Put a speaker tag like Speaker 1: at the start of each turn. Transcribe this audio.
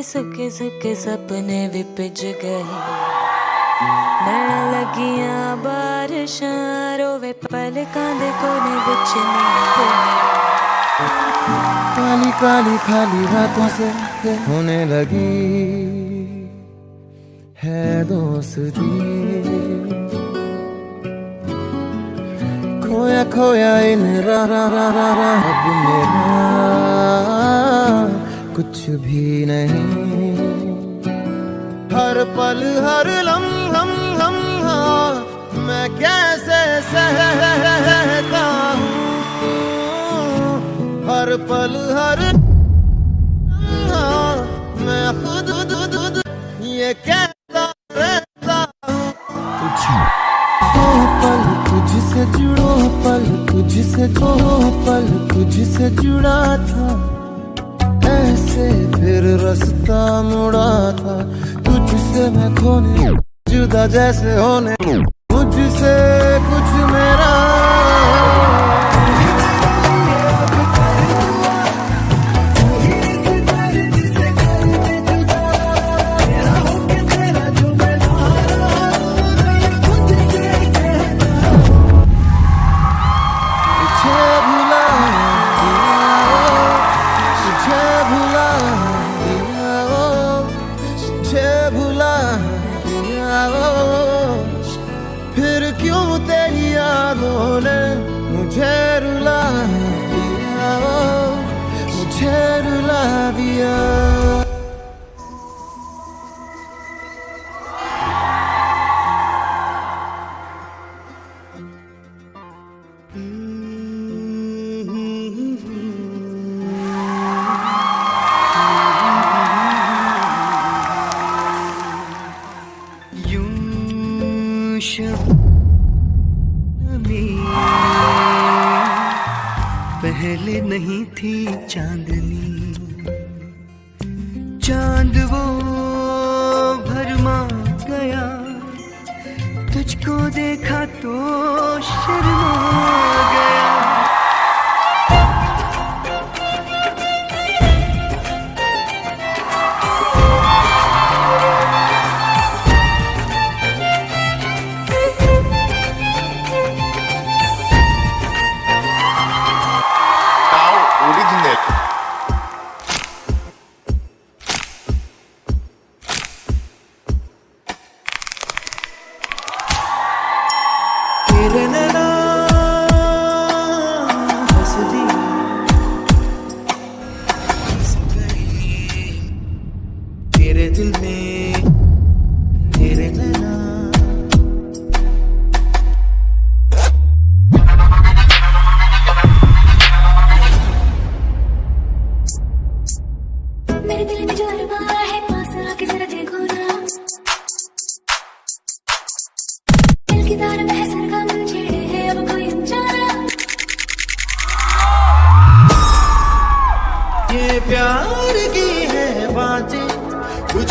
Speaker 1: सुके सुके सपने भी पिज गए, नैन लगियां बारिशां रोवे पलकां दे कोने विच
Speaker 2: काली काली खाली रातों से होने लगी है दोस्ती, खोया खोया इन राह अब मेरा कुछ भी नहीं, हर पल हर लम्हा मैं कैसे सहता हूँ, हर पल हर मैं खुद ये कहता रहता हूँ, पल तुझसे जुड़ो, पल तुझसे जो पल तुझसे जुड़ा था, ऐसे फिर रास्ता मुड़ा था, तुझसे मैं खोने जुदा जैसे होने, मुझसे कुछ मेरा फिर क्यों तेरी यादों ने मुझे रुला दिया, मुझे रुला दिया।
Speaker 3: पहले नहीं थी चांदनी, चांद वो भरमा गया, तुझको देखा तो शर्मा गया।
Speaker 2: तेरे नैना हंस दी तेरे दिल में, तेरे नैना
Speaker 4: मेरे दिल में जो अरमान है, पास आके जरा देखो ना, दिल की तार में है सरगम छेड़े है अब कोई अनजाना,
Speaker 2: ये प्यार की है बातें कुछ